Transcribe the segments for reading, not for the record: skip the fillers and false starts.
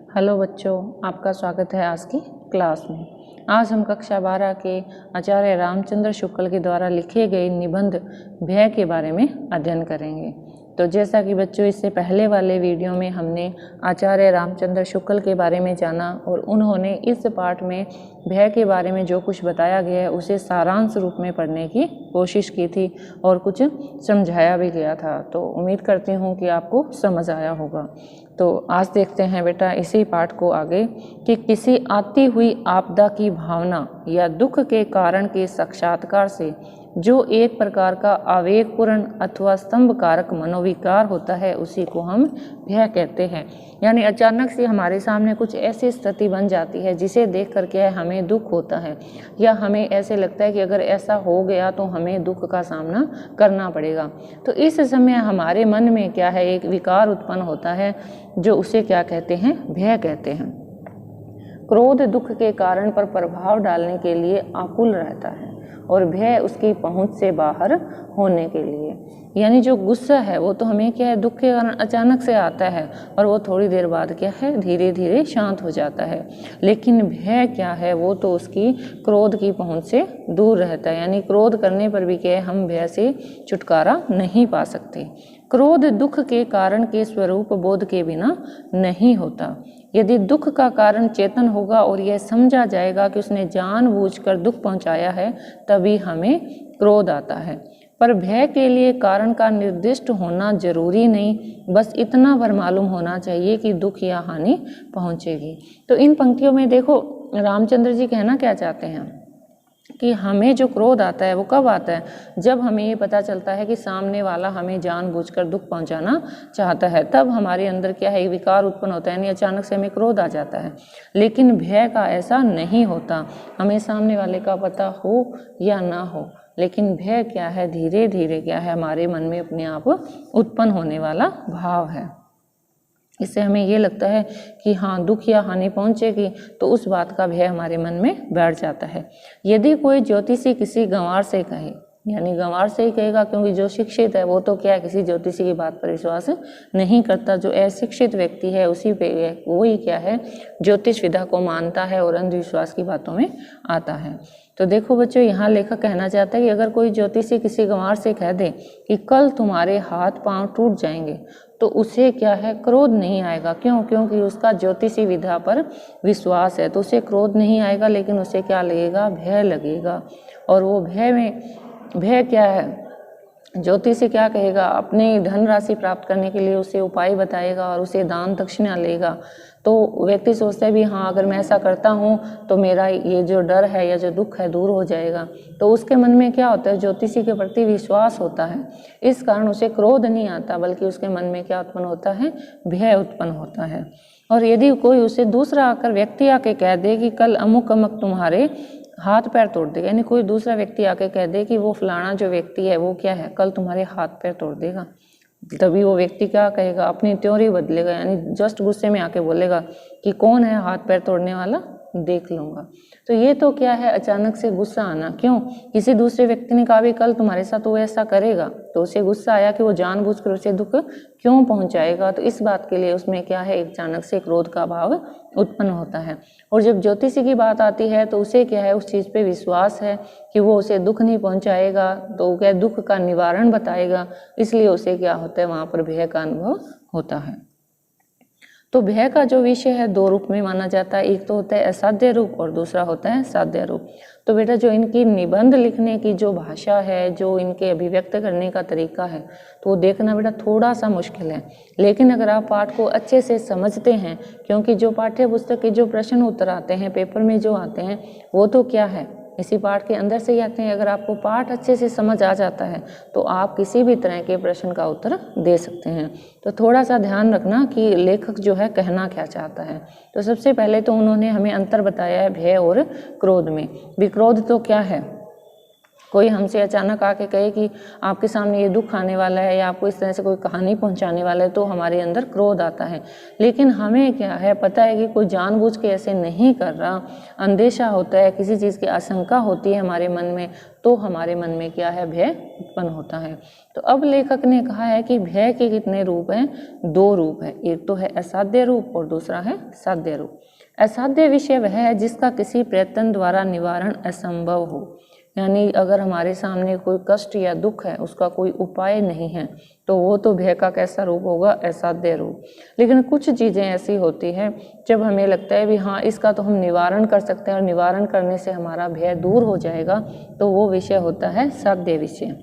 Hello बच्चों, आपका स्वागत है आज की क्लास में। आज हम कक्षा 12 के आचार्य रामचंद्र शुक्ल के द्वारा लिखे गए निबंध भय के बारे में अध्ययन करेंगे। तो जैसा कि बच्चों इससे पहले वाले वीडियो में हमने आचार्य रामचंद्र शुक्ल के बारे में जाना और उन्होंने इस पाठ में भय के बारे में जो कुछ बताया गया है उसे सारांश रूप में पढ़ने की कोशिश की थी और कुछ समझाया भी गया था। तो उम्मीद करती हूँ कि आपको समझ आया होगा। तो आज देखते हैं बेटा इसी पाठ को आगे कि किसी आती हुई आपदा की भावना या दुख के कारण के साक्षात्कार से जो एक प्रकार का आवेगपूर्ण अथवा स्तंभकारक मनोविकार होता है उसी को हम भय कहते हैं। यानी अचानक से हमारे सामने कुछ ऐसी स्थिति बन जाती है जिसे देख करके हमें दुख होता है या हमें ऐसे लगता है कि अगर ऐसा हो गया तो हमें दुख का सामना करना पड़ेगा। तो इस समय हमारे मन में क्या है, एक विकार उत्पन्न होता है जो उसे क्या कहते हैं, भय कहते हैं। क्रोध दुख के कारण पर प्रभाव डालने के लिए आकुल रहता है और भय उसकी पहुंच से बाहर होने के लिए। यानी जो गुस्सा है वो तो हमें क्या है, दुख के कारण अचानक से आता है और वो थोड़ी देर बाद क्या है, धीरे धीरे शांत हो जाता है। लेकिन भय क्या है, वो तो उसकी क्रोध की पहुंच से दूर रहता है। यानी क्रोध करने पर भी क्या है, हम भय से छुटकारा नहीं पा सकते। क्रोध दुख के कारण के स्वरूप बोध के बिना नहीं होता। यदि दुख का कारण चेतन होगा और यह समझा जाएगा कि उसने जानबूझकर दुख पहुंचाया है तभी हमें क्रोध आता है। पर भय के लिए कारण का निर्दिष्ट होना जरूरी नहीं, बस इतना भर मालूम होना चाहिए कि दुख या हानि पहुंचेगी। तो इन पंक्तियों में देखो रामचंद्र जी कहना क्या चाहते हैं कि हमें जो क्रोध आता है वो कब आता है, जब हमें ये पता चलता है कि सामने वाला हमें जानबूझकर दुख पहुंचाना चाहता है, तब हमारे अंदर क्या है, विकार उत्पन्न होता है, यानी अचानक से हमें क्रोध आ जाता है। लेकिन भय का ऐसा नहीं होता, हमें सामने वाले का पता हो या ना हो, लेकिन भय क्या है, धीरे धीरे क्या है, हमारे मन में अपने आप उत्पन्न होने वाला भाव है। इससे हमें ये लगता है कि हाँ दुख या हानि पहुंचेगी, तो उस बात का भय हमारे मन में बैठ जाता है। यदि कोई ज्योतिषी किसी गंवार से कहे, यानी गंवार से ही कहेगा क्योंकि जो शिक्षित है वो तो क्या है, किसी ज्योतिषी की बात पर विश्वास नहीं करता। जो अशिक्षित व्यक्ति है उसी पे वो ही क्या है, ज्योतिष विधा को मानता है और अंधविश्वास की बातों में आता है। तो देखो बच्चों, यहाँ लेखक कहना चाहता है कि अगर कोई ज्योतिषी किसी गंवार से कह दे कि कल तुम्हारे हाथ पांव टूट जाएंगे, तो उसे क्या है, क्रोध नहीं आएगा। क्यों? क्योंकि उसका ज्योतिषी विधा पर विश्वास है, तो उसे क्रोध नहीं आएगा, लेकिन उसे क्या लगेगा, भय लगेगा। और वो भय क्या है, ज्योतिषी क्या कहेगा, अपनी धनराशि प्राप्त करने के लिए उसे उपाय बताएगा और उसे दान दक्षिणा लेगा। तो व्यक्ति सोचता है भी हाँ अगर मैं ऐसा करता हूँ तो मेरा ये जो डर है या जो दुख है दूर हो जाएगा। तो उसके मन में क्या होता है, ज्योतिषी के प्रति विश्वास होता है, इस कारण उसे क्रोध नहीं आता, बल्कि उसके मन में क्या उत्पन्न होता है, भय उत्पन्न होता है। और यदि कोई उसे दूसरा आकर व्यक्ति आके कह दे कि कल अमुक अमुक तुम्हारे हाथ पैर तोड़ देगा, यानी कोई दूसरा व्यक्ति आके कह दे कि वो फलाना जो व्यक्ति है वो क्या है, कल तुम्हारे हाथ पैर तोड़ देगा, तभी वो व्यक्ति क्या कहेगा, अपनी त्योरी बदलेगा, यानी जस्ट गुस्से में आके बोलेगा कि कौन है हाथ पैर तोड़ने वाला, देख लूंगा। तो ये तो क्या है, अचानक से गुस्सा आना। क्यों? किसी दूसरे व्यक्ति ने कहा भी कल तुम्हारे साथ वो ऐसा करेगा, तो उसे गुस्सा आया कि वो जानबूझकर उसे दुख क्यों पहुंचाएगा। तो इस बात के लिए उसमें क्या है, अचानक से क्रोध का भाव उत्पन्न होता है। और जब ज्योतिषी की बात आती है तो उसे क्या है, उस चीज पे विश्वास है कि वो उसे दुख नहीं पहुंचाएगा, तो क्या दुख का निवारण बताएगा, इसलिए उसे क्या होता है, वहां पर भय का अनुभव होता है। तो भय का जो विषय है दो रूप में माना जाता है, एक तो होता है असाध्य रूप और दूसरा होता है साध्य रूप। तो बेटा जो इनकी निबंध लिखने की जो भाषा है, जो इनके अभिव्यक्त करने का तरीका है, तो वो देखना बेटा थोड़ा सा मुश्किल है। लेकिन अगर आप पाठ को अच्छे से समझते हैं, क्योंकि जो पाठ्य पुस्तक के जो प्रश्न उत्तर आते हैं, पेपर में जो आते हैं, वो तो क्या है, इसी पाठ के अंदर से ही आते हैं। अगर आपको पाठ अच्छे से समझ आ जाता है तो आप किसी भी तरह के प्रश्न का उत्तर दे सकते हैं। तो थोड़ा सा ध्यान रखना कि लेखक जो है कहना क्या चाहता है। तो सबसे पहले तो उन्होंने हमें अंतर बताया है भय और क्रोध में। विक्रोध तो क्या है, कोई हमसे अचानक आके कहे कि आपके सामने ये दुख आने वाला है या आपको इस तरह से कोई कहानी पहुंचाने वाला है, तो हमारे अंदर क्रोध आता है। लेकिन हमें क्या है, पता है कि कोई जानबूझ के ऐसे नहीं कर रहा, अंदेशा होता है, किसी चीज़ की आशंका होती है हमारे मन में, तो हमारे मन में क्या है, भय उत्पन्न होता है। तो अब लेखक ने कहा है कि भय के कितने रूप हैं, 2 रूप है। एक तो है असाध्य रूप और दूसरा है साध्य रूप। असाध्य विषय वह है जिसका किसी प्रयत्न द्वारा निवारण असंभव हो, यानी अगर हमारे सामने कोई कष्ट या दुख है, उसका कोई उपाय नहीं है, तो वो तो भय का कैसा रूप होगा, असाध्य रूप। लेकिन कुछ चीज़ें ऐसी होती हैं जब हमें लगता है भी हाँ इसका तो हम निवारण कर सकते हैं और निवारण करने से हमारा भय दूर हो जाएगा, तो वो विषय होता है साध्य विषय।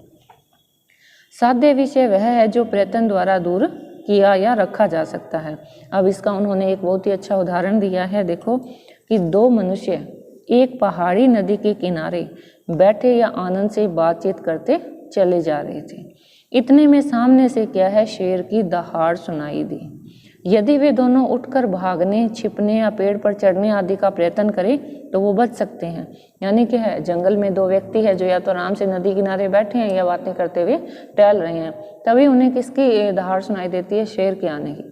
साध्य विषय वह है जो प्रयत्न द्वारा दूर किया या रखा जा सकता है। अब इसका उन्होंने एक बहुत ही अच्छा उदाहरण दिया है। देखो कि 2 मनुष्य एक पहाड़ी नदी के किनारे बैठे या आनंद से बातचीत करते चले जा रहे थे। इतने में सामने से क्या है, शेर की दहाड़ सुनाई दी। यदि वे दोनों उठकर भागने, छिपने या पेड़ पर चढ़ने आदि का प्रयत्न करें तो वो बच सकते हैं। यानी क्या है, जंगल में 2 व्यक्ति है जो या तो आराम से नदी किनारे बैठे हैं या बातें करते हुए टहल रहे हैं, तभी उन्हें किसकी दहाड़ सुनाई देती है, शेर के आने की।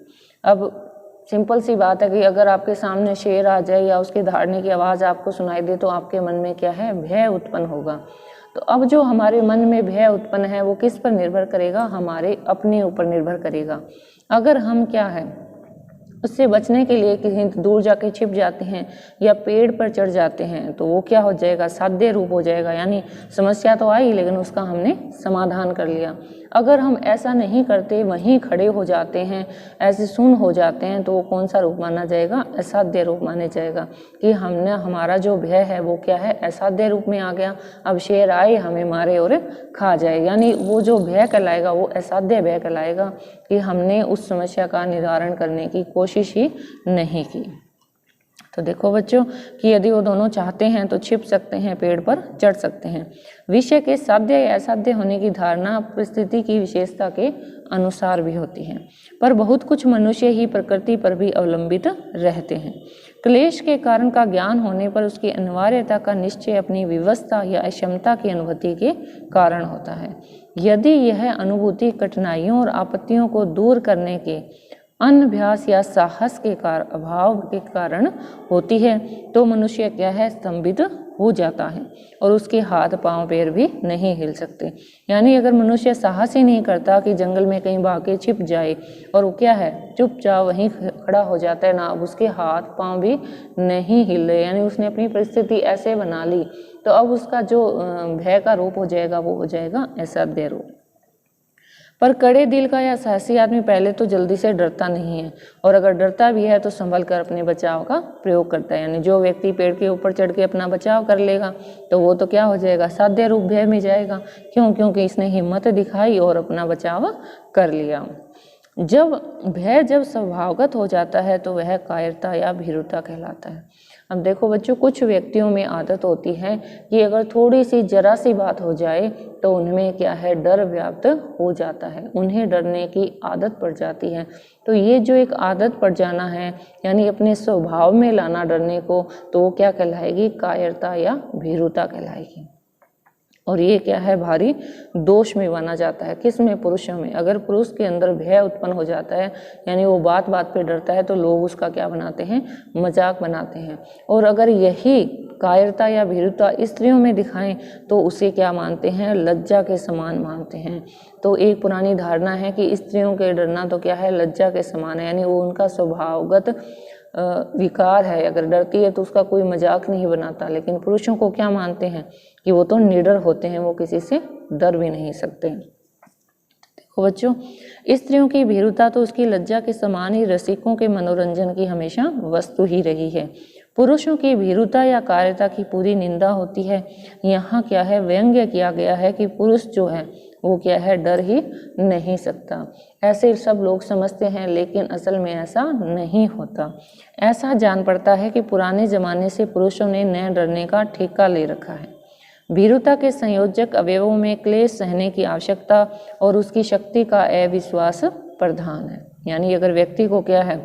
अब सिंपल सी बात है कि अगर आपके सामने शेर आ जाए या उसके दहाड़ने की आवाज़ आपको सुनाई दे तो आपके मन में क्या है, भय उत्पन्न होगा। तो अब जो हमारे मन में भय उत्पन्न है वो किस पर निर्भर करेगा, हमारे अपने ऊपर निर्भर करेगा। अगर हम क्या है उससे बचने के लिए कहीं दूर जाके छिप जाते हैं या पेड़ पर चढ़ जाते हैं, तो वो क्या हो जाएगा, साध्य रूप हो जाएगा। यानी समस्या तो आई लेकिन उसका हमने समाधान कर लिया। अगर हम ऐसा नहीं करते, वहीं खड़े हो जाते हैं, ऐसे सुन्न हो जाते हैं, तो वो कौन सा रूप माना जाएगा, असाध्य रूप माने जाएगा। कि हमने हमारा जो भय है वो क्या है, असाध्य रूप में आ गया। अब शेर आए हमें मारे और खा जाए, यानी वो जो भय कहलाएगा वो असाध्य भय कहलाएगा कि हमने उस समस्या का निवारण करने की कोशिश ही नहीं की। तो देखो बच्चों कि यदि वो दोनों चाहते हैं तो छिप सकते हैं, पेड़ पर चढ़ सकते हैं। विषय के साध्य या असाध्य होने की धारणा परिस्थिति की विशेषता के अनुसार भी होती है, पर बहुत कुछ मनुष्य ही प्रकृति पर भी अवलंबित रहते हैं। क्लेश के कारण का ज्ञान होने पर उसकी अनिवार्यता का निश्चय अपनी विवशता या अक्षमता की अनुभूति के कारण होता है। यदि यह अनुभूति कठिनाइयों और आपत्तियों को दूर करने के अनभ्यास या साहस के अभाव के कारण होती है, तो मनुष्य क्या है, स्तंभित हो जाता है और उसके हाथ पांव पैर भी नहीं हिल सकते। यानी अगर मनुष्य साहस ही नहीं करता कि जंगल में कहीं भाग के छिप जाए, और वो क्या है, चुपचाप वहीं खड़ा हो जाता है ना, अब उसके हाथ पांव भी नहीं हिल रहे, यानी उसने अपनी परिस्थिति ऐसे बना ली, तो अब उसका जो भय का रूप हो जाएगा वो हो जाएगा असाध्य रूप। पर कड़े दिल का या साहसी आदमी पहले तो जल्दी से डरता नहीं है, और अगर डरता भी है तो संभल कर अपने बचाव का प्रयोग करता है। यानी जो व्यक्ति पेड़ के ऊपर चढ़ के अपना बचाव कर लेगा तो वो तो क्या हो जाएगा, साध्य रूप भय में जाएगा। क्यों? क्योंकि इसने हिम्मत दिखाई और अपना बचाव कर लिया। जब स्वभावगत हो जाता है तो वह कायरता या भीरुता कहलाता है। अब देखो बच्चों, कुछ व्यक्तियों में आदत होती है कि अगर थोड़ी सी जरा सी बात हो जाए तो उनमें क्या है, डर व्याप्त हो जाता है, उन्हें डरने की आदत पड़ जाती है। तो ये जो एक आदत पड़ जाना है, यानी अपने स्वभाव में लाना डरने को, तो वो क्या कहलाएगी, कायरता या भीरुता कहलाएगी। और ये क्या है, भारी दोष में माना जाता है। किसमें? पुरुषों में। अगर पुरुष के अंदर भय उत्पन्न हो जाता है, यानी वो बात बात पे डरता है, तो लोग उसका क्या बनाते हैं, मजाक बनाते हैं। और अगर यही कायरता या भीरुता स्त्रियों में दिखाएं तो उसे क्या मानते हैं, लज्जा के समान मानते हैं। तो एक पुरानी धारणा है कि स्त्रियों के डरना तो क्या है, लज्जा के समान है, यानी वो उनका स्वभावगत विकार है। अगर डरती है तो उसका कोई मजाक नहीं बनाता। लेकिन पुरुषों को क्या मानते हैं कि वो तो निडर होते हैं, वो किसी से डर भी नहीं सकते। देखो बच्चों, स्त्रियों की भीरुता तो उसकी लज्जा के समान ही रसिकों के मनोरंजन की हमेशा वस्तु ही रही है। पुरुषों की भीरुता या कायरता की पूरी निंदा होती है। यहाँ क्या है, व्यंग्य किया गया है कि पुरुष जो है वो क्या है, डर ही नहीं सकता। ऐसे सब लोग समझते हैं, लेकिन असल में ऐसा नहीं होता। ऐसा जान पड़ता है कि पुराने जमाने से पुरुषों ने न डरने का ठेका ले रखा है। भीरुता के संयोजक अवयवों में क्लेश सहने की आवश्यकता और उसकी शक्ति का अविश्वास प्रधान है। यानी अगर व्यक्ति को क्या है,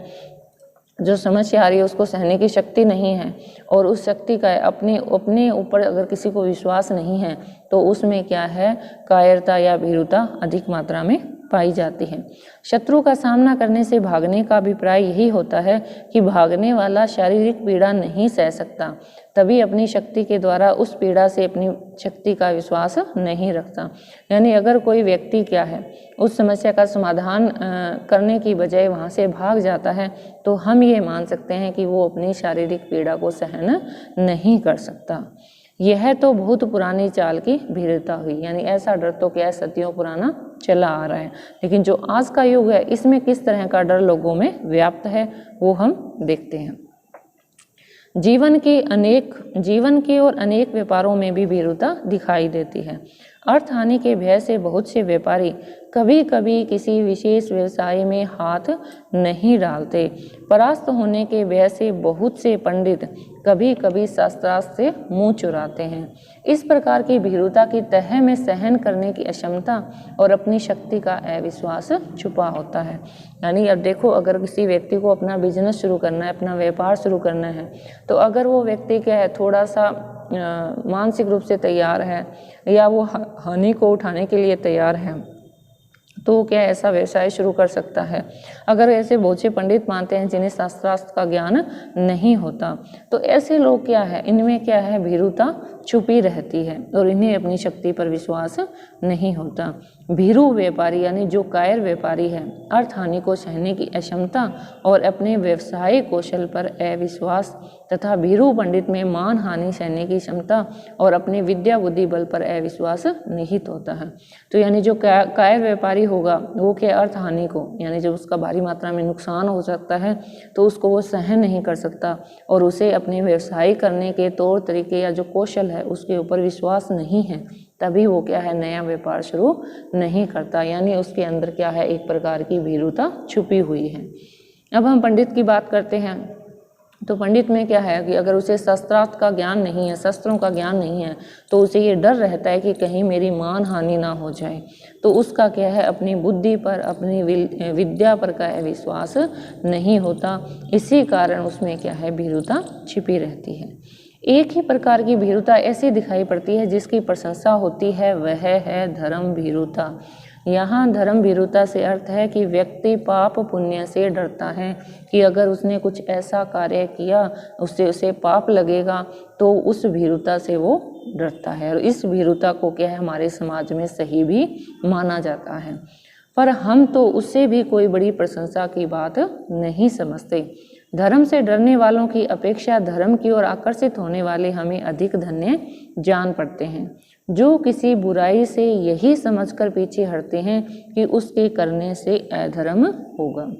जो समस्या आ रही है उसको सहने की शक्ति नहीं है, और उस शक्ति का अपने ऊपर अगर किसी को विश्वास नहीं है तो उसमें क्या है, कायरता या भीरुता अधिक मात्रा में पाई जाती है। शत्रु का सामना करने से भागने का अभिप्राय यही होता है कि भागने वाला शारीरिक पीड़ा नहीं सह सकता, तभी अपनी शक्ति के द्वारा उस पीड़ा से अपनी शक्ति का विश्वास नहीं रखता। यानी अगर कोई व्यक्ति क्या है उस समस्या का समाधान करने की बजाय वहाँ से भाग जाता है तो हम ये मान सकते हैं कि वो अपनी शारीरिक पीड़ा को सहन नहीं कर सकता। यह तो बहुत पुरानी चाल की भीरुता हुई, यानी ऐसा डर तो क्या सदियों पुराना चला आ रहा है, लेकिन जो आज का युग है इसमें किस तरह का डर लोगों में व्याप्त है वो हम देखते हैं। जीवन के और अनेक व्यापारों में भी भीरुता दिखाई देती है। अर्थ हानि के भय से बहुत से व्यापारी कभी कभी किसी विशेष व्यवसाय में हाथ नहीं डालते। परास्त होने के भय से बहुत से पंडित कभी कभी शास्त्रार्थ से मुंह चुराते हैं। इस प्रकार की भीरुता की तह में सहन करने की अक्षमता और अपनी शक्ति का अविश्वास छुपा होता है। यानी अब देखो, अगर किसी व्यक्ति को अपना बिजनेस शुरू करना है, अपना व्यापार शुरू करना है, तो अगर वो व्यक्ति क्या है थोड़ा सा मानसिक रूप से तैयार है या वो हानि को उठाने के लिए तैयार है तो क्या ऐसा व्यवसाय शुरू कर सकता है। अगर ऐसे बहुत से पंडित मानते हैं जिन्हें शास्त्रार्थ का ज्ञान नहीं होता, तो ऐसे लोग क्या है, इनमें क्या है, भीरुता छुपी रहती है और इन्हें अपनी शक्ति पर विश्वास नहीं होता। भीरु व्यापारी यानी जो कायर व्यापारी है, अर्थ हानि को सहने की अक्षमता और अपने व्यवसायिक कौशल पर अविश्वास तथा भीरु पंडित में मान हानि सहने की क्षमता और अपने विद्या बुद्धि बल पर अविश्वास निहित होता है। तो यानी जो कायर व्यापारी होगा वो क्या, अर्थ हानि को, यानी जब उसका भारी मात्रा में नुकसान हो सकता है तो उसको वो सहन नहीं कर सकता और उसे अपने व्यवसाय करने के तौर तरीके या जो कौशल है उसके ऊपर विश्वास नहीं है, तभी वो क्या है नया व्यापार शुरू नहीं करता। यानी उसके अंदर क्या है, एक प्रकार की भीरुता छुपी हुई है। अब हम पंडित की बात करते हैं, तो पंडित में क्या है कि अगर उसे शस्त्रार्थ का ज्ञान नहीं है, शस्त्रों का ज्ञान नहीं है, तो उसे ये डर रहता है कि कहीं मेरी मान हानि ना हो जाए, तो उसका क्या है, अपनी बुद्धि पर, अपनी विद्या पर का विश्वास नहीं होता। इसी कारण उसमें क्या है, भीरुता छिपी रहती है। एक ही प्रकार की भीरुता ऐसी दिखाई पड़ती है जिसकी प्रशंसा होती है, वह है धर्म भीरुता। यहाँ धर्म भीरुता से अर्थ है कि व्यक्ति पाप पुण्य से डरता है कि अगर उसने कुछ ऐसा कार्य किया उससे उसे पाप लगेगा, तो उस भीरुता से वो डरता है। और इस भीरुता को क्या है, हमारे समाज में सही भी माना जाता है, पर हम तो उससे भी कोई बड़ी प्रशंसा की बात नहीं समझते। धर्म से डरने वालों की अपेक्षा धर्म की ओर आकर्षित होने वाले हमें अधिक धन्य जान पड़ते हैं, जो किसी बुराई से यही समझकर पीछे हटते हैं कि उसके करने से अधर्म होगा।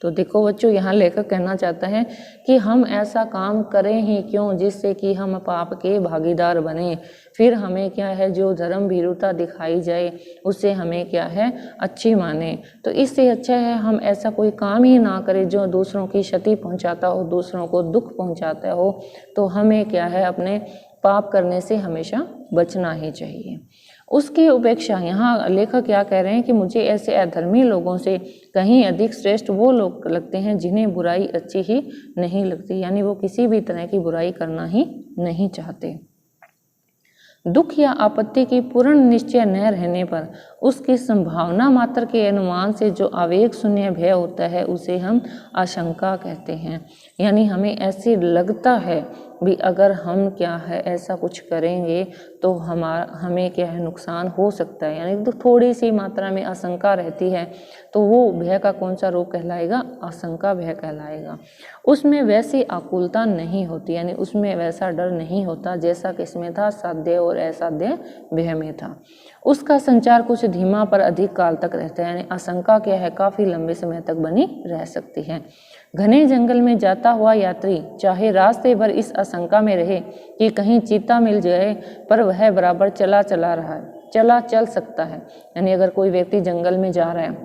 तो देखो बच्चों, यहाँ लेखक कहना चाहता है कि हम ऐसा काम करें ही क्यों जिससे कि हम पाप के भागीदार बने, फिर हमें क्या है, जो धर्म भीरुता दिखाई जाए उससे हमें क्या है, अच्छी माने। तो इससे अच्छा है हम ऐसा कोई काम ही ना करें जो दूसरों की क्षति पहुँचाता हो, दूसरों को दुख पहुँचाता हो। तो हमें क्या है, अपने पाप करने से हमेशा बचना ही चाहिए। उसकी उपेक्षा, यहाँ लेखक क्या कह रहे हैं कि मुझे ऐसे अधर्मी लोगों से कहीं अधिक श्रेष्ठ वो लोग लगते हैं जिन्हें बुराई अच्छी ही नहीं लगती, यानी वो किसी भी तरह की बुराई करना ही नहीं चाहते। दुख या आपत्ति की पूर्ण निश्चय न रहने पर उसकी संभावना मात्र के अनुमान से जो आवेग शून्य भय होता है उसे हम आशंका कहते हैं। यानी हमें ऐसे लगता है भी अगर हम क्या है ऐसा कुछ करेंगे तो हमें क्या है, नुकसान हो सकता है, यानी तो थोड़ी सी मात्रा में आशंका रहती है, तो वो भय का कौन सा रूप कहलाएगा, आशंका भय कहलाएगा। उसमें वैसी आकुलता नहीं होती, यानी उसमें वैसा डर नहीं होता जैसा किसमें था, साध्य और असाध्य भय में था। उसका संचार कुछ धीमा पर अधिक काल तक रहता है, यानी आशंका क्या है, काफी लंबे समय तक बनी रह सकती है। घने जंगल में जाता हुआ यात्री चाहे रास्ते भर इस आशंका में रहे कि कहीं चीता मिल जाए, पर वह बराबर चला रहा है, चल सकता है। यानी अगर कोई व्यक्ति जंगल में जा रहा है,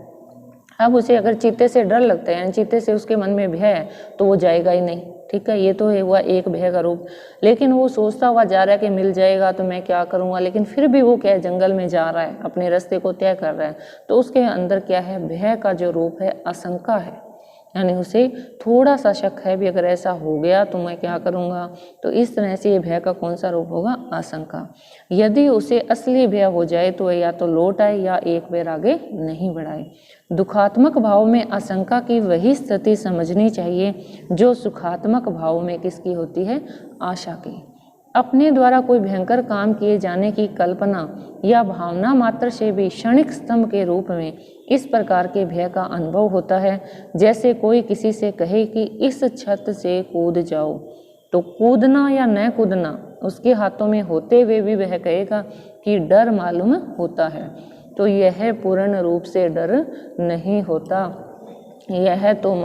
अब उसे अगर चीते से डर लगता है, यानी चीते से उसके मन में भय है, तो वो जाएगा ही नहीं। ठीक है, ये तो है हुआ एक भय का रूप। लेकिन वो सोचता हुआ जा रहा है कि मिल जाएगा तो मैं क्या करूँगा, लेकिन फिर भी वो क्या है, जंगल में जा रहा है, अपने रास्ते को तय कर रहा है, तो उसके अंदर क्या है, भय का जो रूप है आशंका है। यानी उसे थोड़ा सा शक है भी अगर ऐसा हो गया तो मैं क्या करूँगा। तो इस तरह से ये भय का कौन सा रूप होगा, आशंका। यदि उसे असली भय हो जाए तो या तो लौट आए या एक बार आगे नहीं बढ़ाए। दुखात्मक भाव में आशंका की वही स्थिति समझनी चाहिए जो सुखात्मक भाव में किसकी होती है, आशा की। अपने द्वारा कोई भयंकर काम किए जाने की कल्पना या भावना मात्र से भी क्षणिक स्तंभ के रूप में इस प्रकार के भय का अनुभव होता है। जैसे कोई किसी से कहे कि इस छत से कूद जाओ, तो कूदना या न कूदना उसके हाथों में होते हुए भी वह कहेगा कि डर मालूम होता है। तो यह पूर्ण रूप से डर नहीं होता, यह तो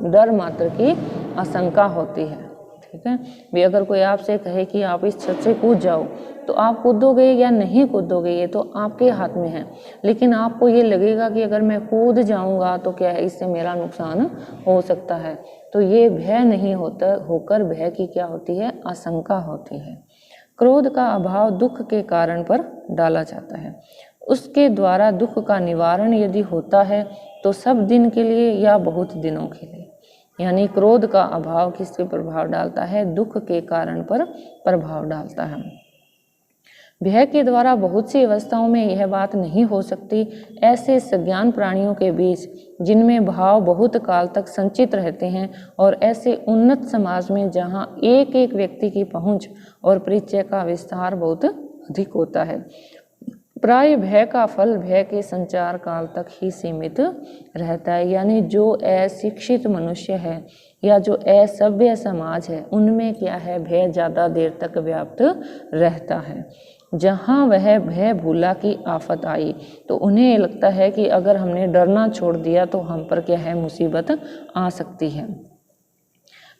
डर मात्र की आशंका होती है। ठीक है भी, अगर कोई आपसे कहे कि आप इस छत से कूद जाओ, तो आप कूदोगे या नहीं कूदोगे ये तो आपके हाथ में है, लेकिन आपको ये लगेगा कि अगर मैं कूद जाऊंगा तो क्या है, इससे मेरा नुकसान हो सकता है। तो ये भय नहीं होता, होकर भय की क्या होती है, आशंका होती है। क्रोध का अभाव दुख के कारण पर डाला जाता है। उसके द्वारा दुख का निवारण यदि होता है तो सब दिन के लिए या बहुत दिनों के लिए। यानी क्रोध का अभाव किसके प्रभाव डालता है, दुख के कारण पर प्रभाव डालता है। भय के द्वारा बहुत सी अवस्थाओं में यह बात नहीं हो सकती। ऐसे सज्ञान प्राणियों के बीच जिनमें भाव बहुत काल तक संचित रहते हैं और ऐसे उन्नत समाज में जहाँ एक एक व्यक्ति की पहुंच और परिचय का विस्तार बहुत अधिक होता है, प्राय भय का फल भय के संचार काल तक ही सीमित रहता है। यानी जो अशिक्षित मनुष्य है या जो असभ्य समाज है, उनमें क्या है, भय ज़्यादा देर तक व्याप्त रहता है। जहाँ वह भय भूला की आफत आई तो उन्हें लगता है कि अगर हमने डरना छोड़ दिया तो हम पर क्या है, मुसीबत आ सकती है।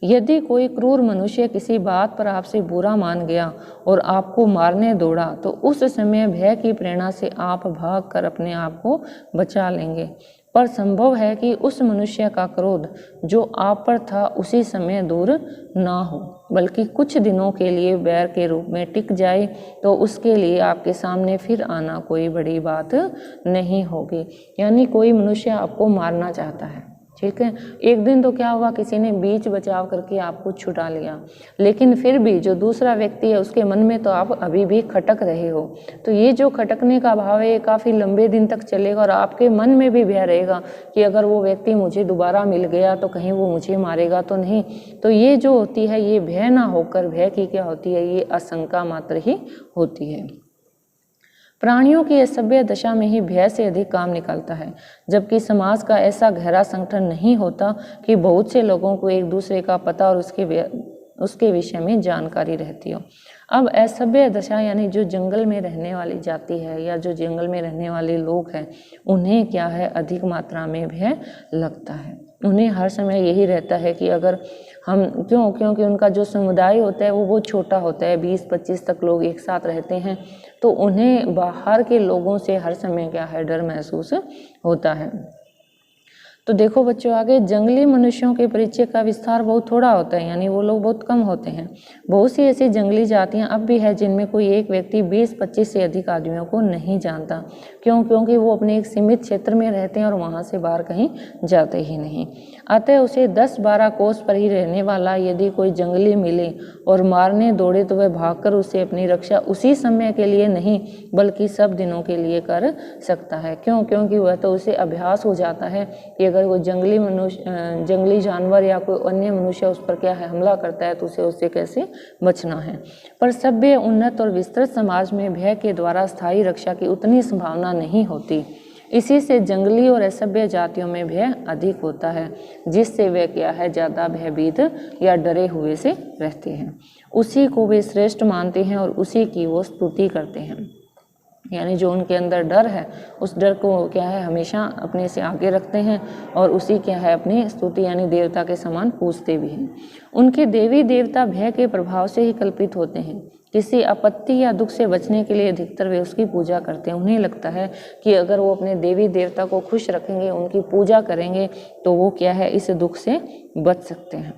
यदि कोई क्रूर मनुष्य किसी बात पर आपसे बुरा मान गया और आपको मारने दौड़ा, तो उस समय भय की प्रेरणा से आप भागकर अपने आप को बचा लेंगे। पर संभव है कि उस मनुष्य का क्रोध जो आप पर था उसी समय दूर ना हो, बल्कि कुछ दिनों के लिए बैर के रूप में टिक जाए, तो उसके लिए आपके सामने फिर आना कोई बड़ी बात नहीं होगी। यानी कोई मनुष्य आपको मारना चाहता है, ठीक है, एक दिन तो क्या हुआ, किसी ने बीच बचाव करके आपको छुड़ा लिया, लेकिन फिर भी जो दूसरा व्यक्ति है उसके मन में तो आप अभी भी खटक रहे हो। तो ये जो खटकने का भाव है ये काफ़ी लंबे दिन तक चलेगा और आपके मन में भी भय रहेगा कि अगर वो व्यक्ति मुझे दोबारा मिल गया तो कहीं वो मुझे मारेगा तो नहीं। तो ये जो होती है ये भय ना होकर भय की क्या होती है, ये आशंका मात्र ही होती है। प्राणियों की असभ्य दशा में ही भय से अधिक काम निकलता है, जबकि समाज का ऐसा गहरा संगठन नहीं होता कि बहुत से लोगों को एक दूसरे का पता और उसके विषय में जानकारी रहती हो। अब असभ्य दशा यानी जो जंगल में रहने वाली जाति है या जो जंगल में रहने वाले लोग हैं, उन्हें क्या है, अधिक मात्रा में भय लगता है। उन्हें हर समय यही रहता है कि अगर हम क्योंकि उनका जो समुदाय होता है वो बहुत छोटा होता है, 20-25 तक लोग एक साथ रहते हैं, तो उन्हें बाहर के लोगों से हर समय क्या है, डर महसूस होता है। तो देखो बच्चों, आगे जंगली मनुष्यों के परिचय का विस्तार बहुत थोड़ा होता है, यानी वो लोग बहुत कम होते हैं। बहुत सी ऐसी जंगली जातियां अब भी है जिनमें कोई एक व्यक्ति 20-25 से अधिक आदमियों को नहीं जानता। क्योंकि वो अपने एक सीमित क्षेत्र में रहते हैं और वहां से बाहर कहीं जाते ही नहीं। अतः उसे 10-12 कोस पर ही रहने वाला यदि कोई जंगली मिले और मारने दौड़े तो वह भागकर उसे अपनी रक्षा उसी समय के लिए नहीं बल्कि सब दिनों के लिए कर सकता है। क्योंकि वह तो उसे अभ्यास हो जाता है कि अगर वो जंगली जानवर या कोई अन्य मनुष्य उस पर क्या है, हमला करता है, तो उसे उससे कैसे बचना है। पर सभ्य, उन्नत और विस्तृत समाज में भय के द्वारा स्थायी रक्षा की उतनी संभावना नहीं होती। इसी से जंगली और असभ्य जातियों में भय अधिक होता है, जिससे वे क्या है, ज़्यादा भयभीत या डरे हुए से रहते हैं। उसी को वे श्रेष्ठ मानते हैं और उसी की वो स्तुति करते हैं। यानी जो उनके अंदर डर है, उस डर को क्या है, हमेशा अपने से आगे रखते हैं और उसी क्या है, अपनी स्तुति यानी देवता के समान पूजते भी हैं। उनके देवी देवता भय के प्रभाव से ही कल्पित होते हैं। किसी आपत्ति या दुख से बचने के लिए अधिकतर वे उसकी पूजा करते हैं। उन्हें लगता है कि अगर वो अपने देवी देवता को खुश रखेंगे, उनकी पूजा करेंगे, तो वो क्या है, इस दुख से बच सकते हैं।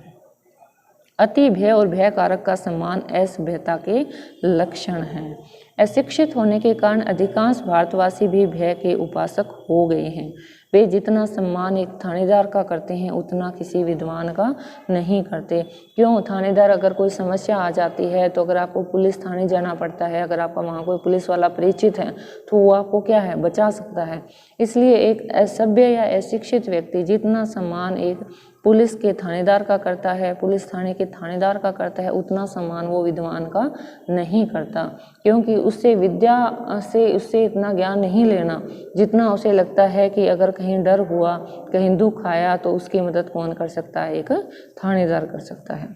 अति भय और भय कारक का सम्मान असभ्यता के लक्षण हैं। अशिक्षित होने के कारण अधिकांश भारतवासी भी भय के उपासक हो गए हैं। वे जितना सम्मान एक थानेदार का करते हैं उतना किसी विद्वान का नहीं करते। क्यों? थानेदार अगर कोई समस्या आ जाती है तो अगर आपको पुलिस थाने जाना पड़ता है, अगर आपका वहाँ कोई पुलिस वाला परिचित है तो वो आपको क्या है, बचा सकता है। इसलिए एक असभ्य या अशिक्षित व्यक्ति जितना सम्मान एक पुलिस के थानेदार का करता है, पुलिस थाने के थानेदार का करता है, उतना सम्मान वो विद्वान का नहीं करता। क्योंकि उससे विद्या से उससे इतना ज्ञान नहीं लेना जितना उसे लगता है कि अगर कहीं डर हुआ, कहीं दुख आया तो उसकी मदद कौन कर सकता है, एक थानेदार कर सकता है।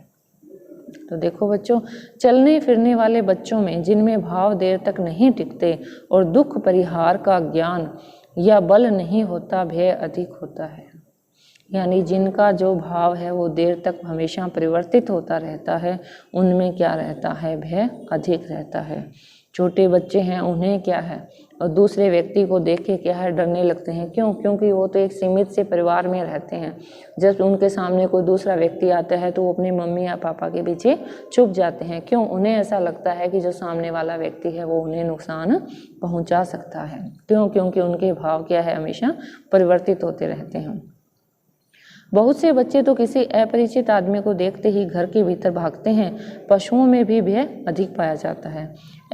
तो देखो बच्चों, चलने फिरने वाले बच्चों में जिनमें भाव देर तक नहीं टिकते और दुख परिहार का ज्ञान या बल नहीं होता, भय अधिक होता है। यानी जिनका जो भाव है वो देर तक हमेशा परिवर्तित होता रहता है, उनमें क्या रहता है, भय अधिक रहता है। छोटे बच्चे हैं, उन्हें क्या है, और दूसरे व्यक्ति को देख के क्या है, डरने लगते हैं। क्यों? क्योंकि वो तो एक सीमित से परिवार में रहते हैं। जब उनके सामने कोई दूसरा व्यक्ति आता है तो वो अपनी मम्मी या पापा के पीछे छुप जाते हैं। क्यों? उन्हें ऐसा लगता है कि जो सामने वाला व्यक्ति है वो उन्हें नुकसान पहुंचा सकता है। क्यों? क्योंकि उनके भाव क्या है, हमेशा परिवर्तित होते रहते हैं। बहुत से बच्चे तो किसी अपरिचित आदमी को देखते ही घर के भीतर भागते हैं। पशुओं में भी भय अधिक पाया जाता है।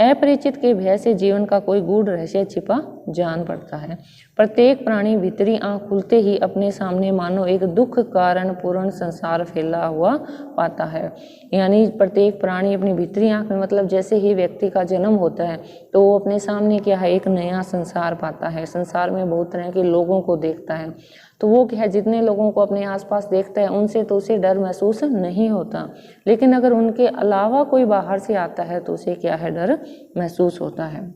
अपरिचित के भय से जीवन का कोई गूढ़ रहस्य छिपा जान पड़ता है। प्रत्येक प्राणी भीतरी आंख खुलते ही अपने सामने मानो एक दुख कारण पूर्ण संसार फैला हुआ पाता है। यानी प्रत्येक प्राणी अपनी भीतरी आंख में, मतलब जैसे ही व्यक्ति का जन्म होता है तो वो अपने सामने क्या है, एक नया संसार पाता है। संसार में बहुत तरह के लोगों को देखता है। तो वो क्या है, जितने लोगों को अपने आसपास देखता है उनसे तो उसे डर महसूस नहीं होता, लेकिन अगर उनके अलावा कोई बाहर से आता है तो उसे क्या है, डर महसूस होता है।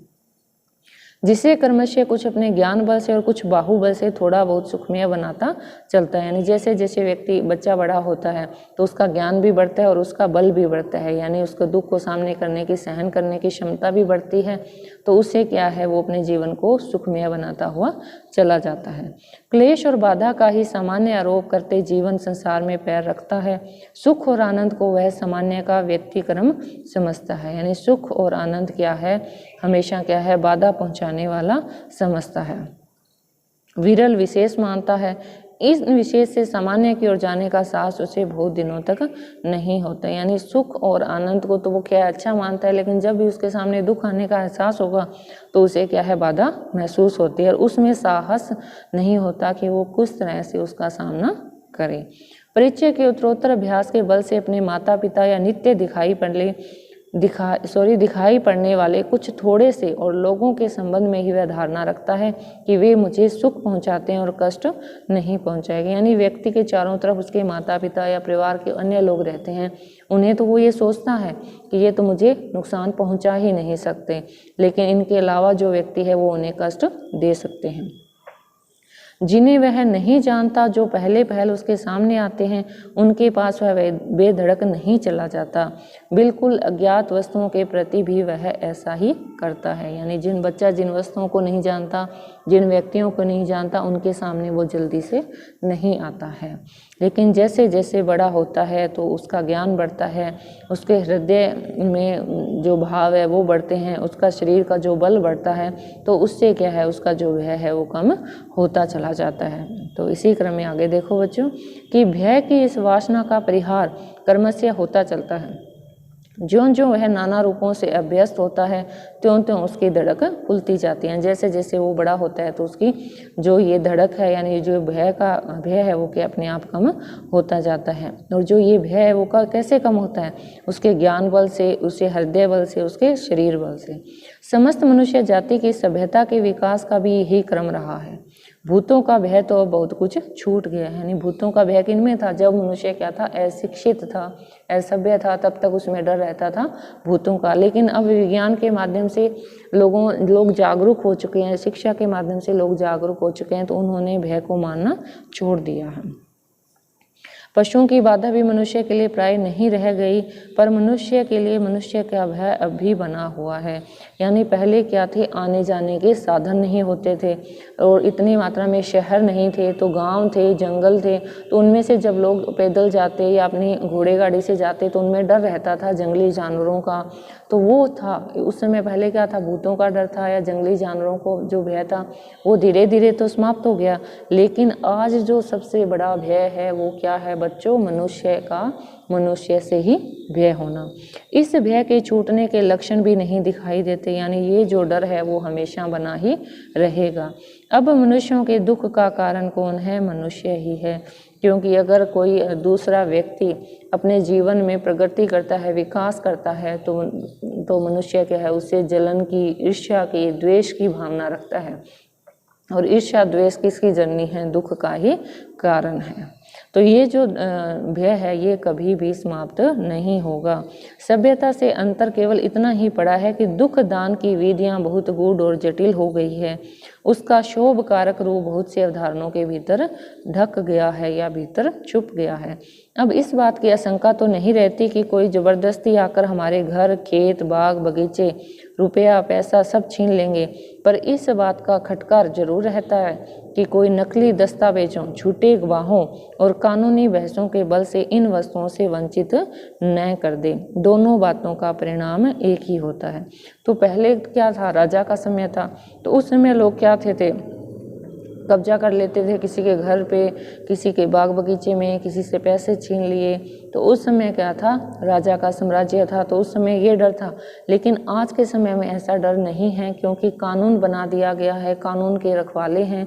जिसे क्रमशः कुछ अपने ज्ञान बल से और कुछ बाहुबल से थोड़ा बहुत सुखमय बनाता चलता है। यानी जैसे जैसे व्यक्ति बच्चा बड़ा होता है तो उसका ज्ञान भी बढ़ता है और उसका बल भी बढ़ता है। यानी उसको दुख को सामने करने की, सहन करने की क्षमता भी बढ़ती है। तो उससे क्या है, वो अपने जीवन को सुखमय बनाता हुआ चला जाता है। क्लेश और बाधा का ही सामान्य आरोप करते जीवन संसार में पैर रखता है। सुख और आनंद को वह सामान्य का व्यतिक्रम समझता है। यानी सुख और आनंद क्या है, हमेशा क्या है, बाधा पहुंचाने वाला समझता है। विरल विशेष मानता है। इस विशेष से सामान्य की ओर जाने का साहस उसे बहुत दिनों तक नहीं होता। यानी सुख और आनंद को तो वो क्या अच्छा मानता है, लेकिन जब भी उसके सामने दुख आने का एहसास होगा तो उसे क्या है, बाधा महसूस होती है और उसमें साहस नहीं होता कि वो किस तरह से उसका सामना करे। परिचय के उत्तरोत्तर अभ्यास के बल से अपने माता पिता या नित्य दिखाई पड़ने वाले कुछ थोड़े से और लोगों के संबंध में ही वह धारणा रखता है कि वे मुझे सुख पहुंचाते हैं और कष्ट नहीं पहुंचाएंगे। यानी व्यक्ति के चारों तरफ उसके माता पिता या परिवार के अन्य लोग रहते हैं, उन्हें तो वो ये सोचता है कि ये तो मुझे नुकसान पहुंचा ही नहीं सकते, लेकिन इनके अलावा जो व्यक्ति है वो उन्हें कष्ट दे सकते हैं। जिन्हें वह नहीं जानता, जो पहले पहल उसके सामने आते हैं, उनके पास वह बेधड़क नहीं चला जाता। बिल्कुल अज्ञात वस्तुओं के प्रति भी वह ऐसा ही करता है। यानी जिन वस्तुओं को नहीं जानता, जिन व्यक्तियों को नहीं जानता, उनके सामने वो जल्दी से नहीं आता है। लेकिन जैसे जैसे बड़ा होता है तो उसका ज्ञान बढ़ता है, उसके हृदय में जो भाव है वो बढ़ते हैं, उसका शरीर का जो बल बढ़ता है, तो उससे क्या है, उसका जो भय है वो कम होता चला जाता है। तो इसी क्रम में आगे देखो बच्चों कि भय की इस वासना का परिहार कर्मस्य होता चलता है। ज्यों ज्यों वह नाना रूपों से अभ्यस्त होता है त्यों त्यों उसकी धड़क खुलती जाती है। जैसे जैसे वो बड़ा होता है तो उसकी जो ये धड़क है, यानी जो भय है वो क्या अपने आप कम होता जाता है। और जो ये भय है वो कैसे कम होता है, उसके ज्ञान बल से, उसके हृदय बल से, उसके शरीर बल से। समस्त मनुष्य जाति की सभ्यता के विकास का भी यही क्रम रहा है। भूतों का भय तो बहुत कुछ छूट गया है। यानी भूतों का भय किनमें था, जब मनुष्य क्या था, अशिक्षित था, असभ्य था, तब तक उसमें डर रहता था भूतों का। लेकिन अब विज्ञान के माध्यम से लोग जागरूक हो चुके हैं, शिक्षा के माध्यम से लोग जागरूक हो चुके हैं, तो उन्होंने भय को मानना छोड़ दिया है। पशुओं की बाधा भी मनुष्य के लिए प्राय नहीं रह गई, पर मनुष्य के लिए मनुष्य का भय अब भी बना हुआ है। यानी पहले क्या थे, आने जाने के साधन नहीं होते थे और इतनी मात्रा में शहर नहीं थे, तो गांव थे, जंगल थे, तो उनमें से जब लोग पैदल जाते या अपनी घोड़े गाड़ी से जाते तो उनमें डर रहता था जंगली जानवरों का। तो वो था उस समय, पहले क्या था, भूतों का डर था या जंगली जानवरों को जो भय था वो धीरे धीरे तो समाप्त हो गया। लेकिन आज जो सबसे बड़ा भय है वो क्या है बच्चों, मनुष्य का मनुष्य से ही भय होना। इस भय के छूटने के लक्षण भी नहीं दिखाई देते, यानी ये जो डर है वो हमेशा बना ही रहेगा। अब मनुष्यों के दुख का कारण कौन है, मनुष्य ही है। क्योंकि अगर कोई दूसरा व्यक्ति अपने जीवन में प्रगति करता है, विकास करता है, तो मनुष्य क्या है, उससे जलन की, ईर्ष्या की, द्वेष की भावना रखता है। और ईर्ष्या द्वेष किसकी जननी है, दुख का ही कारण है। तो ये जो भय है ये कभी भी समाप्त नहीं होगा। सभ्यता से अंतर केवल इतना ही पड़ा है कि दुख दान की विधियां बहुत गूढ़ और जटिल हो गई है। उसका शोभ कारक रूप बहुत से अवधारणों के भीतर ढक गया है या भीतर छुप गया है। अब इस बात की आशंका तो नहीं रहती कि कोई जबरदस्ती आकर हमारे घर, खेत, बाग, बगीचे, रुपया, पैसा सब छीन लेंगे, पर इस बात का खटका जरूर रहता है कि कोई नकली दस्तावेजों, झूठे गवाहों और कानूनी बहसों के बल से इन वस्तुओं से वंचित न कर दे। दोनों बातों का परिणाम एक ही होता है। तो पहले क्या था, राजा का समय था, तो उस समय लोग क्या थे, कब्जा कर लेते थे किसी के घर पे, किसी के बाग बगीचे में, किसी से पैसे छीन लिए। तो उस समय क्या था, राजा का साम्राज्य था, तो उस समय ये डर था। लेकिन आज के समय में ऐसा डर नहीं है, क्योंकि कानून बना दिया गया है, कानून के रखवाले हैं,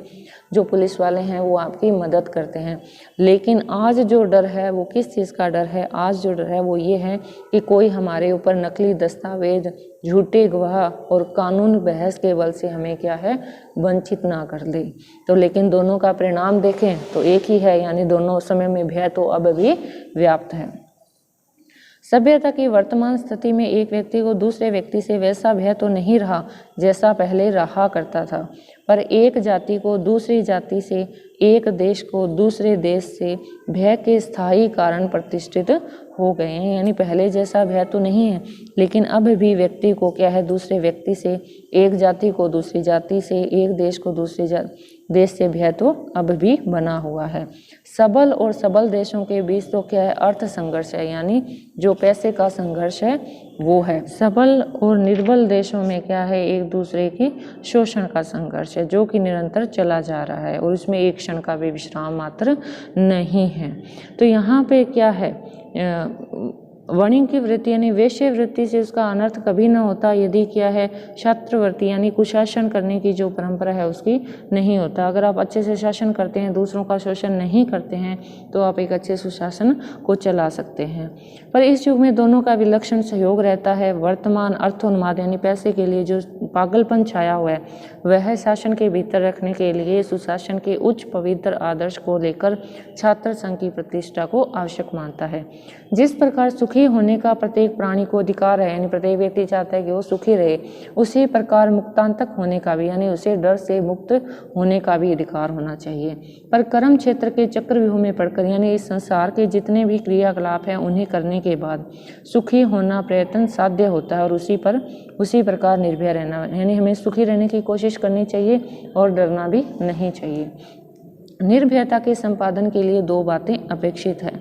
जो पुलिस वाले हैं वो आपकी मदद करते हैं। लेकिन आज जो डर है वो किस चीज़ का डर है, आज जो डर है वो ये है कि कोई हमारे ऊपर नकली दस्तावेज, झूठे गवाह और कानून बहस के बल से हमें क्या है, वंचित ना कर दे। तो लेकिन दोनों का परिणाम देखें तो एक ही है, यानी दोनों समय में भय तो अब भी व्याप्त है। सभ्यता की वर्तमान स्थिति में एक व्यक्ति को दूसरे व्यक्ति से वैसा भय तो नहीं रहा जैसा पहले रहा करता था, पर एक जाति को दूसरी जाति से, एक देश को दूसरे देश से भय के स्थायी कारण प्रतिष्ठित हो गए हैं। यानी पहले जैसा भय तो नहीं है, लेकिन अब भी व्यक्ति को क्या है, दूसरे व्यक्ति से, एक जाति को दूसरी जाति से, एक देश को दूसरे देश से भय तो अब भी बना हुआ है। सबल और सबल देशों के बीच तो क्या है, अर्थ संघर्ष है, यानी जो पैसे का संघर्ष है वो है। सबल और निर्बल देशों में क्या है, एक दूसरे की शोषण का संघर्ष है, जो कि निरंतर चला जा रहा है और उसमें एक क्षण का भी विश्राम मात्र नहीं है। तो यहाँ पे क्या है, वणिक की वृत्ति यानी वेश्य वृत्ति से उसका अनर्थ कभी न होता यदि क्या है, छात्रवृत्ति यानी कुशासन करने की जो परंपरा है उसकी नहीं होता। अगर आप अच्छे से शासन करते हैं, दूसरों का शोषण नहीं करते हैं, तो आप एक अच्छे सुशासन को चला सकते हैं। पर इस युग में दोनों का विलक्षण सहयोग रहता है। वर्तमान अर्थोन्माद यानी पैसे के लिए जो पागलपन छाया हुआ है, वह शासन के भीतर रखने के लिए सुशासन के उच्च पवित्र आदर्श को लेकर छात्र संघ की प्रतिष्ठा को आवश्यक मानता है। जिस प्रकार सुखी होने का प्रत्येक प्राणी को अधिकार है, यानी प्रत्येक व्यक्ति चाहता है कि वो सुखी रहे, उसी प्रकार मुक्तांतक होने का भी, यानी उसे डर से मुक्त होने का भी अधिकार होना चाहिए। पर कर्म क्षेत्र के चक्रव्यूह में पड़कर, यानी इस संसार के जितने भी क्रियाकलाप हैं उन्हें करने के बाद सुखी होना प्रयत्न साध्य होता है और उसी प्रकार निर्भय रहना, यानी हमें सुखी रहने की कोशिश करनी चाहिए और डरना भी नहीं चाहिए। निर्भयता के संपादन के लिए दो बातें अपेक्षित है।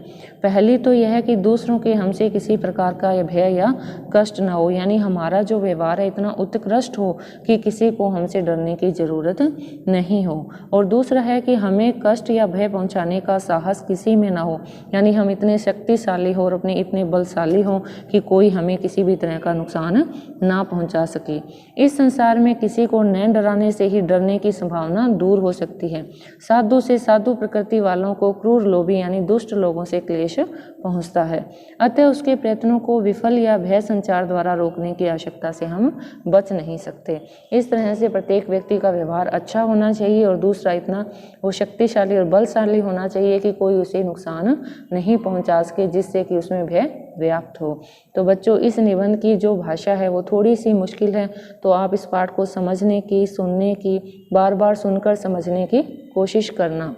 पहली तो यह है कि दूसरों के हमसे किसी प्रकार का भय या कष्ट न हो, यानी हमारा जो व्यवहार है इतना उत्कृष्ट हो कि किसी को हमसे डरने की जरूरत नहीं हो। और दूसरा है कि हमें कष्ट या भय पहुंचाने का साहस किसी में ना हो, यानी हम इतने शक्तिशाली हो और अपने इतने बलशाली हो कि कोई हमें किसी भी तरह का नुकसान ना पहुंचा सके। इस संसार में किसी को न डराने से ही डरने की संभावना दूर हो सकती है। साधु से साधु प्रकृति वालों को क्रूर लोभी यानी दुष्ट लोगों से क्लेश पहुंचता है। अतः उसके प्रयत्नों को विफल या भय संचार द्वारा रोकने की आवश्यकता से हम बच नहीं सकते। इस तरह से प्रत्येक व्यक्ति का व्यवहार अच्छा होना चाहिए और दूसरा इतना वो शक्तिशाली और बलशाली होना चाहिए कि कोई उसे नुकसान नहीं पहुंचा सके, जिससे कि उसमें भय व्याप्त हो। तो बच्चों, इस निबंध की जो भाषा है वो थोड़ी सी मुश्किल है, तो आप इस पाठ को समझने की, सुनने की, बार बार सुनकर समझने की कोशिश करना।